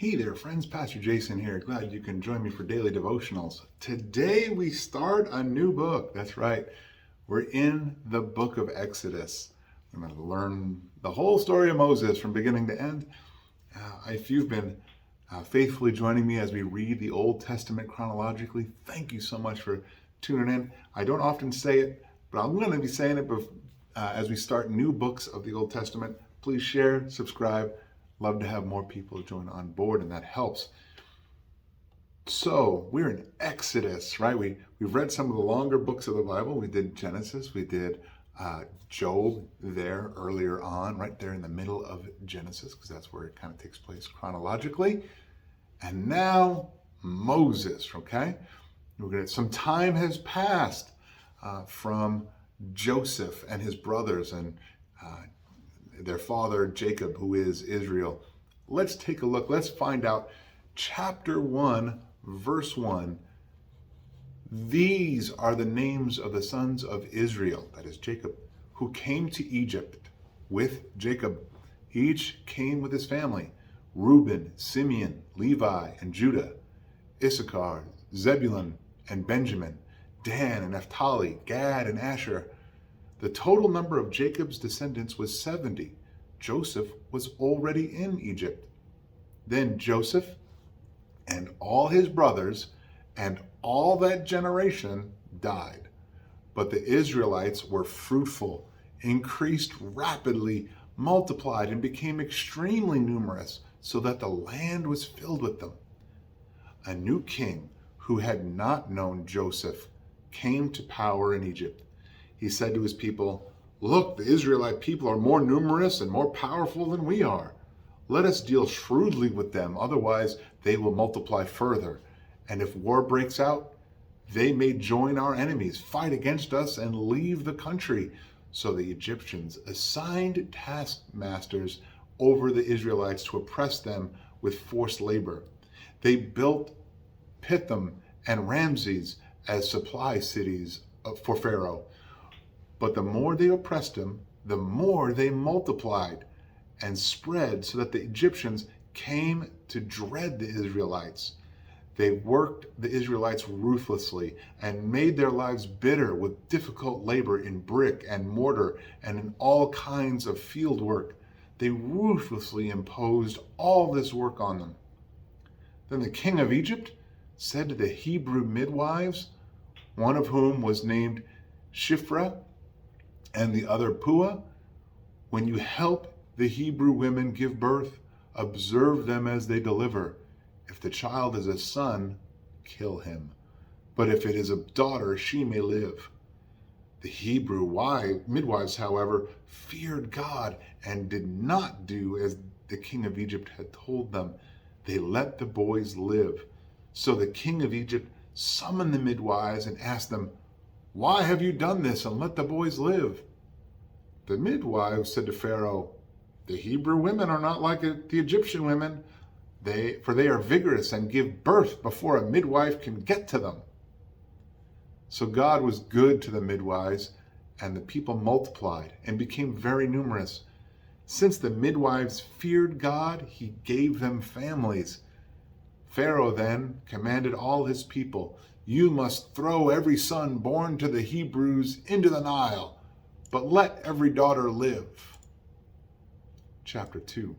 Hey there, friends. Pastor Jason here. Glad you can join me for daily devotionals. Today we start a new book. That's right. We're in the book of Exodus. We're going to learn the whole story of Moses from beginning to end. If you've been faithfully joining me as we read the Old Testament chronologically, thank you so much for tuning in. I don't often say it, but I'm going to be saying it as we start new books of the Old Testament. Please share, subscribe. Love to have more people join on board, and that helps. So we're in Exodus, right? We've read some of the longer books of the Bible. We did Genesis. We did Job there earlier on, right there in the middle of Genesis, because that's where it kind of takes place chronologically. And now Moses, okay? Some time has passed from Joseph and his brothers and their father Jacob, who is Israel. Let's take a look. Let's find out. Chapter 1, verse 1. These are the names of the sons of Israel, that is Jacob, who came to Egypt with Jacob. Each came with his family: Reuben, Simeon, Levi, and Judah; Issachar, Zebulun, and Benjamin; Dan and Naphtali, Gad and Asher. The total number of Jacob's descendants was 70. Joseph was already in Egypt. Then Joseph and all his brothers and all that generation died. But the Israelites were fruitful, increased rapidly, multiplied, and became extremely numerous, so that the land was filled with them. A new king who had not known Joseph came to power in Egypt. He said to his people, "Look, the Israelite people are more numerous and more powerful than we are. Let us deal shrewdly with them, otherwise they will multiply further. And if war breaks out, they may join our enemies, fight against us, and leave the country." So the Egyptians assigned taskmasters over the Israelites to oppress them with forced labor. They built Pithom and Ramses as supply cities for Pharaoh. But the more they oppressed him, the more they multiplied and spread, so that the Egyptians came to dread the Israelites. They worked the Israelites ruthlessly and made their lives bitter with difficult labor in brick and mortar and in all kinds of field work. They ruthlessly imposed all this work on them. Then the king of Egypt said to the Hebrew midwives, one of whom was named Shiphrah and the other Puah, "When you help the Hebrew women give birth, observe them as they deliver. If the child is a son, kill him. But if it is a daughter, she may live." The Hebrew midwives, however, feared God and did not do as the king of Egypt had told them. They let the boys live. So the king of Egypt summoned the midwives and asked them, "Why have you done this and let the boys live?" The midwives said to Pharaoh, "The Hebrew women are not like the Egyptian women, for they are vigorous and give birth before a midwife can get to them." So God was good to the midwives, and the people multiplied and became very numerous. Since the midwives feared God, he gave them families. Pharaoh then commanded all his people, "You must throw every son born to the Hebrews into the Nile, but let every daughter live." Chapter 2.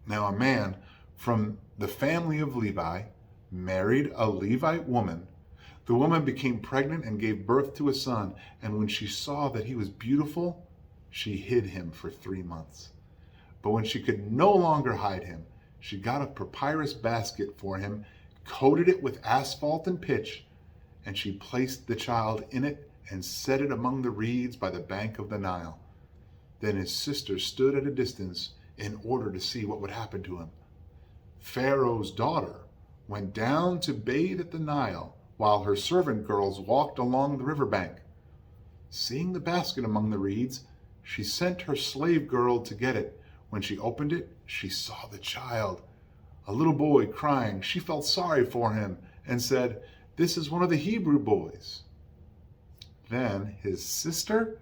Now a man from the family of Levi married a Levite woman. The woman became pregnant and gave birth to a son, and when she saw that he was beautiful, she hid him for 3 months. But when she could no longer hide him, she got a papyrus basket for him, coated it with asphalt and pitch, and she placed the child in it and set it among the reeds by the bank of the Nile. Then his sister stood at a distance in order to see what would happen to him. Pharaoh's daughter went down to bathe at the Nile, while her servant girls walked along the riverbank. Seeing the basket among the reeds, she sent her slave girl to get it. When she opened it, she saw the child, a little boy, crying. She felt sorry for him and said, "This is one of the Hebrew boys." Then his sister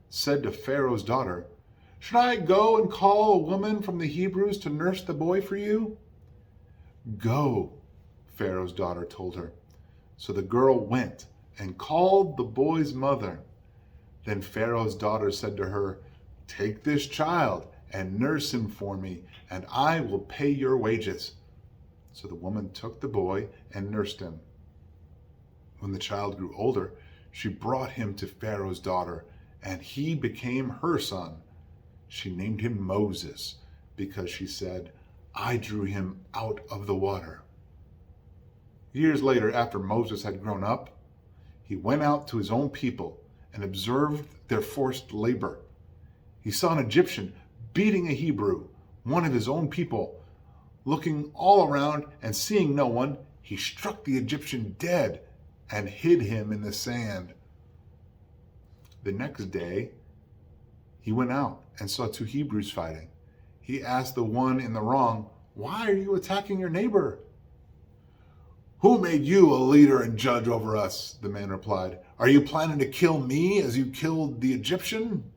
said to Pharaoh's daughter, "Should I go and call a woman from the Hebrews to nurse the boy for you?" "Go," Pharaoh's daughter told her. So the girl went and called the boy's mother. Then Pharaoh's daughter said to her, "Take this child and nurse him for me, and I will pay your wages." So the woman took the boy and nursed him. When the child grew older, she brought him to Pharaoh's daughter, and he became her son. She named him Moses because she said, "I drew him out of the water." Years later, after Moses had grown up, he went out to his own people and observed their forced labor. He saw an Egyptian beating a Hebrew, one of his own people. Looking all around and seeing no one, he struck the Egyptian dead and hid him in the sand. The next day, he went out and saw two Hebrews fighting. He asked the one in the wrong, "Why are you attacking your neighbor?" "Who made you a leader and judge over us?" the man replied. "Are you planning to kill me as you killed the Egyptian?"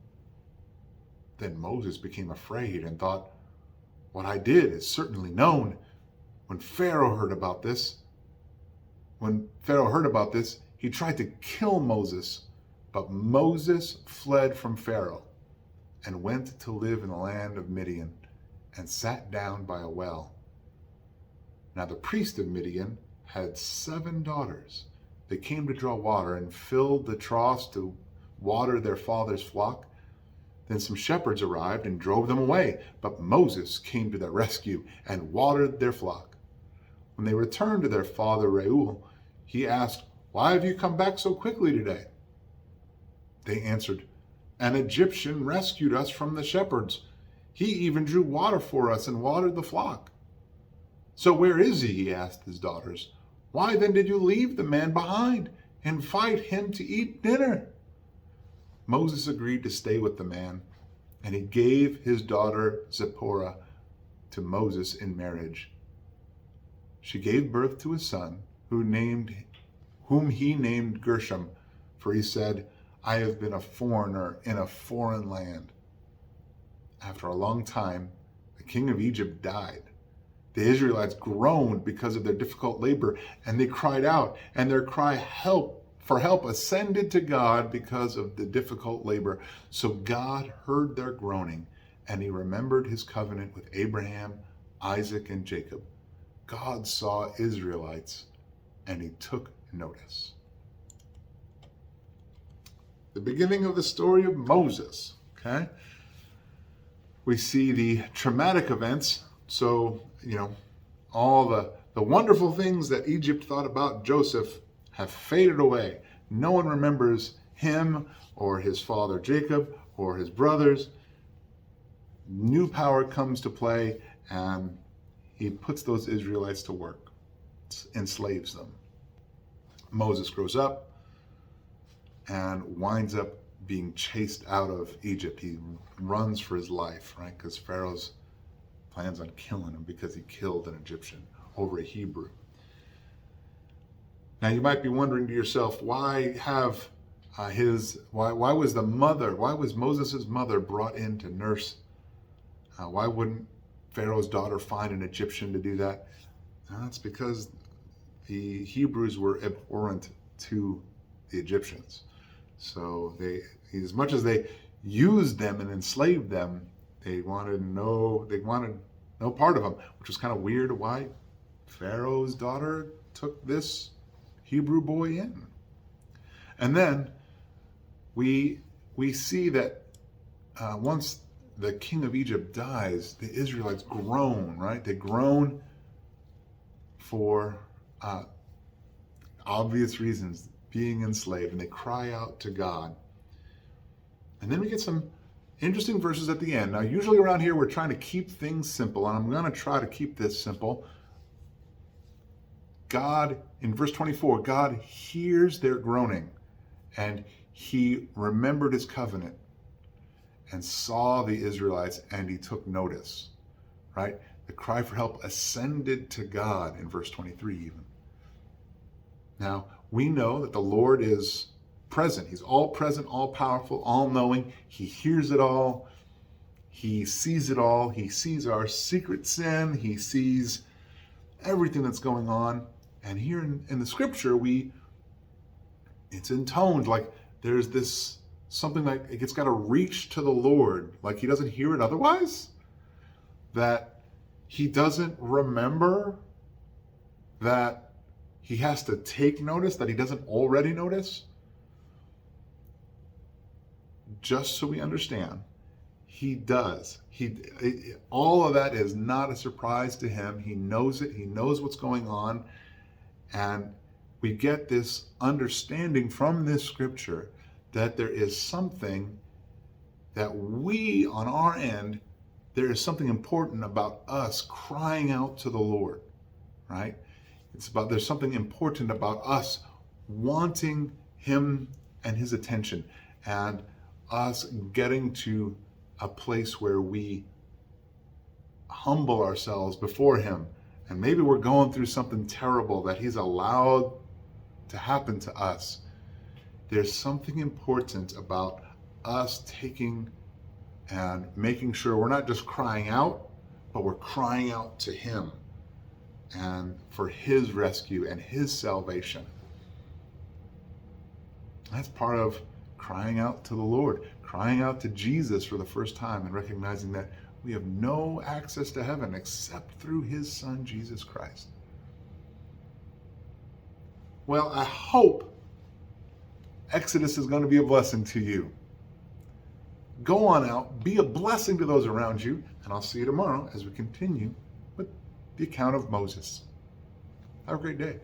Then Moses became afraid and thought, "What I did is certainly known." When Pharaoh heard about this, he tried to kill Moses, but Moses fled from Pharaoh and went to live in the land of Midian and sat down by a well. Now the priest of Midian had 7 daughters. They came to draw water and filled the troughs to water their father's flock. Then some shepherds arrived and drove them away, but Moses came to their rescue and watered their flock. When they returned to their father Reuel, he asked, "Why have you come back so quickly today?" They answered, "An Egyptian rescued us from the shepherds. He even drew water for us and watered the flock." "So where is he?" asked his daughters. "Why then did you leave the man behind and invite him to eat dinner?" Moses agreed to stay with the man, and he gave his daughter Zipporah to Moses in marriage. She gave birth to a son whom he named Gershom, for he said, "I have been a foreigner in a foreign land." After a long time, the king of Egypt died. The Israelites groaned because of their difficult labor, and they cried out, and their cry for help ascended to God because of the difficult labor. So God heard their groaning, and he remembered his covenant with Abraham, Isaac, and Jacob. God saw Israelites, and he took notice. The beginning of the story of Moses, okay? We see the traumatic events. So, all the wonderful things that Egypt thought about Joseph have faded away. No one remembers him or his father Jacob or his brothers. New power comes to play, and he puts those Israelites to work, enslaves them. Moses grows up and winds up being chased out of Egypt. He runs for his life, right? Because Pharaoh's plans on killing him because he killed an Egyptian over a Hebrew. Now you might be wondering to yourself, why was Moses' mother brought in to nurse? Why wouldn't Pharaoh's daughter find an Egyptian to do that? That's because the Hebrews were abhorrent to the Egyptians. So as much as they used them and enslaved them, they wanted no part of them, which was kind of weird why Pharaoh's daughter took this Hebrew boy in. And then we see that once the king of Egypt dies, the Israelites groan, right? They groan for obvious reasons, being enslaved, and they cry out to God. And then we get some interesting verses at the end. Now, usually around here, we're trying to keep things simple, and I'm going to try to keep this simple. God, in verse 24, God hears their groaning, and he remembered his covenant and saw the Israelites, and he took notice, right? The cry for help ascended to God in verse 23 even. Now, we know that the Lord is present. He's all present, all powerful, all knowing. He hears it all. He sees it all. He sees our secret sin. He sees everything that's going on. And here in the scripture, it's intoned like there's this something like it's got to reach to the Lord, like he doesn't hear it otherwise, that he doesn't remember, that he has to take notice, that he doesn't already notice. Just so we understand, he does. All of that is not a surprise to him. He knows it. He knows what's going on. And we get this understanding from this scripture that there is something that we, on our end, there is something important about us crying out to the Lord, right? There's something important about us wanting him and his attention, and us getting to a place where we humble ourselves before him. And maybe we're going through something terrible that he's allowed to happen to us. There's something important about us taking and making sure we're not just crying out, but we're crying out to him and for his rescue and his salvation. That's part of crying out to the Lord, crying out to Jesus for the first time, and recognizing that we have no access to heaven except through his son, Jesus Christ. Well, I hope Exodus is going to be a blessing to you. Go on out, be a blessing to those around you, and I'll see you tomorrow as we continue with the account of Moses. Have a great day.